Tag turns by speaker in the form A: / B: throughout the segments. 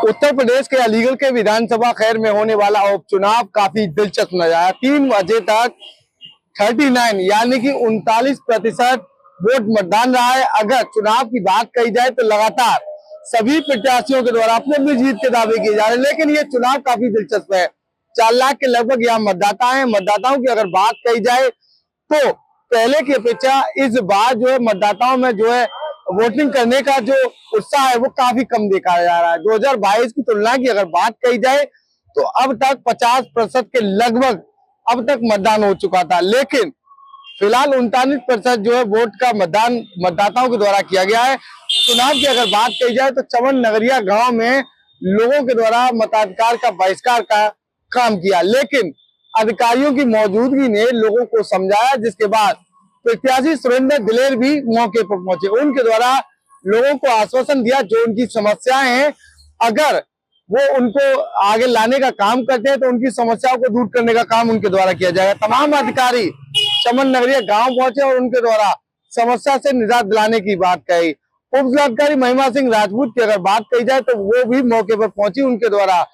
A: उत्तर प्रदेश के अलीगढ़ के विधानसभा खैर में होने वाला उपचुनाव काफी दिलचस्प नजर आया। 3 बजे तक 39 यानी कि 39% वोट मतदान रहा है। अगर चुनाव की बात कही जाए तो लगातार सभी प्रत्याशियों के द्वारा अपने अपनी जीत के दावे किए जा रहे हैं, लेकिन ये चुनाव काफी दिलचस्प है। 4 लाख के लगभग यहाँ मतदाता हैं। मतदाताओं की अगर बात कही जाए तो पहले की अपेक्षा इस बार जो है मतदाताओं में जो है वोटिंग करने का जो उत्साह है वो काफी कम देखा जा रहा है। 2022 की तुलना की अगर बात कही जाए तो अब तक 50% के लगभग अब तक मतदान हो चुका था, लेकिन फिलहाल 39% जो है वोट का मतदान मतदाताओं के द्वारा किया गया है। चुनाव की अगर बात कही जाए तो चमन नगरिया गांव में लोगों के द्वारा मताधिकार का बहिष्कार का काम किया, लेकिन अधिकारियों की मौजूदगी ने लोगों को समझाया, जिसके बाद प्रत्याशी सुरेंद्र दिलेर भी मौके पर पहुंचे। उनके द्वारा लोगों को आश्वासन दिया जो उनकी समस्याएं हैं, अगर वो उनको आगे लाने का काम करते हैं तो उनकी समस्याओं को दूर करने का काम उनके द्वारा किया जाएगा। तमाम अधिकारी चमन नगरिया गांव पहुंचे और उनके द्वारा समस्या से निजात दिलाने की बात कही। उप जिलाधिकारी महिमा सिंह राजपूत की अगर बात कही जाए तो वो भी मौके पर पहुंची। उनके द्वारा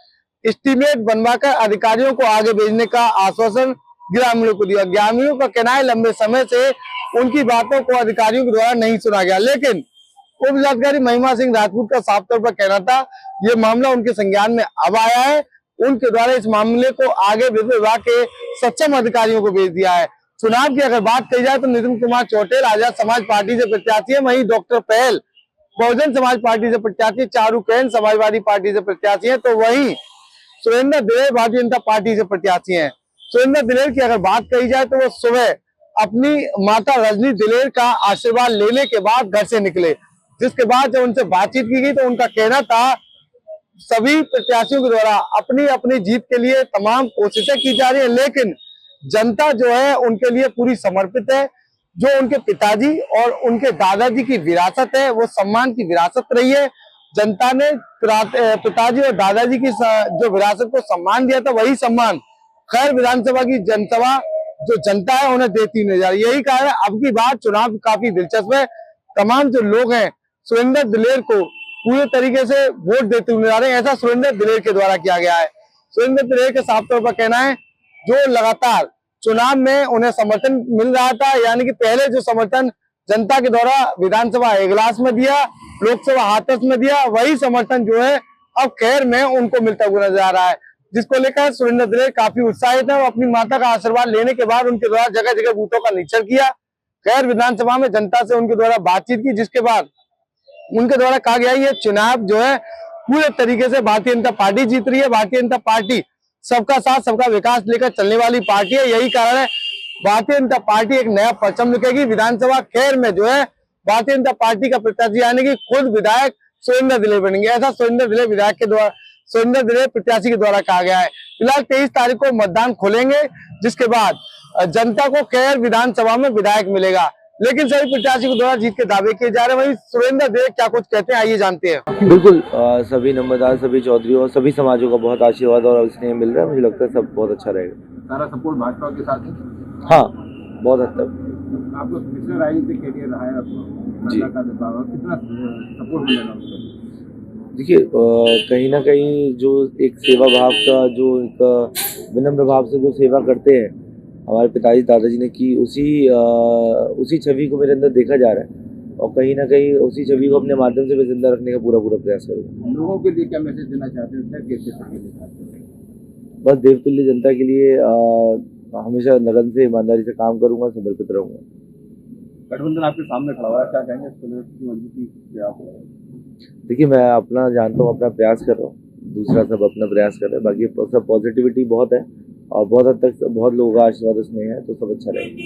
A: एस्टीमेट बनवाकर अधिकारियों को आगे भेजने का आश्वासन ग्रामीणों को दिया। ग्रामीणों का कहना है लंबे समय से उनकी बातों को अधिकारियों के द्वारा नहीं सुना गया, लेकिन उप जिलाधिकारी महिमा सिंह राजपूत का साफ तौर पर कहना था ये मामला उनके संज्ञान में अब आया है। उनके द्वारा इस मामले को आगे विद्युत विभाग के सक्षम अधिकारियों को भेज दिया है। चुनाव की अगर बात कही जाए तो नितिन कुमार चौटेल आजाद समाज पार्टी से प्रत्याशी है, वहीं डॉक्टर पहल बहुजन समाज पार्टी से प्रत्याशी, चारू कैन समाजवादी पार्टी से प्रत्याशी है, तो वहीं सुरेंद्र दिलेर भारतीय जनता पार्टी से प्रत्याशी है। सुरेंद्र दिलेर की अगर बात कही जाए तो वो सुबह अपनी माता रजनी दिलेर का आशीर्वाद लेने के बाद घर से निकले, जिसके बाद जब उनसे बातचीत की गई तो उनका कहना था सभी प्रत्याशियों के द्वारा अपनी अपनी जीत के लिए तमाम कोशिशें की जा रही है, लेकिन जनता जो है उनके लिए पूरी समर्पित है। जो उनके पिताजी और उनके दादाजी की विरासत है वो सम्मान की विरासत रही है। जनता ने पिताजी और दादाजी की जो विरासत को सम्मान दिया था वही सम्मान खैर विधानसभा की जनसभा जो जनता है उन्हें देती नजर आ रही है। यही कारण है अब की बार चुनाव काफी दिलचस्प है। तमाम जो लोग हैं सुरेंद्र दिलेर को पूरे तरीके से वोट देते हुए नजर आ रहे हैं, ऐसा सुरेंद्र दिलेर के द्वारा किया गया है। सुरेंद्र दिलेर के साफ तौर पर कहना है जो लगातार चुनाव में उन्हें समर्थन मिल रहा था, यानी कि पहले जो समर्थन जनता के द्वारा विधानसभा इजलास में दिया, लोकसभा हाथरस में दिया, वही समर्थन जो है अब खैर में उनको मिलता हुआ नजर आ रहा है, जिसको लेकर सुरेंद्र दिलेर काफी उत्साहित है। वो अपनी माता का आशीर्वाद लेने के बाद उनके द्वारा जगह जगह बूथों का निरीक्षण किया, खैर विधानसभा में जनता से उनके द्वारा बातचीत की, जिसके बाद उनके द्वारा कहा गया ये चुनाव जो है पूरे तरीके से भारतीय जनता पार्टी जीत रही है। भारतीय जनता पार्टी सबका साथ सबका विकास लेकर चलने वाली पार्टी है। यही कारण है भारतीय जनता पार्टी एक नया परचम लिखेगी। विधानसभा खैर में जो है भारतीय जनता पार्टी का प्रत्याशी यानी कि खुद विधायक सुरेंद्र दिलेर बनेंगे, ऐसा सुरेंद्र दिलेर विधायक के द्वारा सुरेंद्र दिलेर प्रत्याशी के द्वारा कहा गया है। फिलहाल 23 तारीख को मतदान खोलेंगे, जिसके बाद जनता को खैर विधानसभा में विधायक मिलेगा, लेकिन सभी प्रत्याशी के द्वारा जीत के दावे किए जा रहे हैं। वहीं सुरेंद्र दिलेर क्या कुछ कहते हैं आइए जानते हैं।
B: बिल्कुल सभी नंबरदार, सभी चौधरी और सभी समाजों का बहुत आशीर्वाद और स्नेह मिल रहा है। मुझे लगता है सब बहुत अच्छा रहेगा।
C: सारा सपोर्ट भाजपा के साथ है?
B: हाँ, बहुत हद तक।
C: आपको पिछले राजनीतिक कैरियर रहा है आपको, कितना सपोर्ट मिलेगा उसको?
B: देखिए कहीं ना कहीं जो एक सेवा भाव का जो एक विनम्र भाव से जो सेवा करते हैं हमारे पिताजी दादाजी ने की, उसी छवि को मेरे अंदर देखा जा रहा है और कहीं ना कहीं उसी छवि को अपने माध्यम से मैं जिंदा रखने का पूरा प्रयास करूँगा।
C: लोगों के लिए क्या मैसेज देना चाहते हैं? कैसे
B: बस देवतुल्य जनता के लिए हमेशा लगन से ईमानदारी से काम करूँगा, समर्पित रहूँगा।
C: गठबंधन आपके सामने खड़ा हुआ है, क्या कहेंगे इसको मजबूती?
B: देखिए मैं अपना जानता हूँ, अपना प्रयास कर रहा हूँ, दूसरा सब अपना प्रयास कर रहे हैं, बाकी सब पॉजिटिविटी बहुत है और बहुत हद तक बहुत लोगों का आशीर्वाद उसमें है, तो सब अच्छा रहेगा।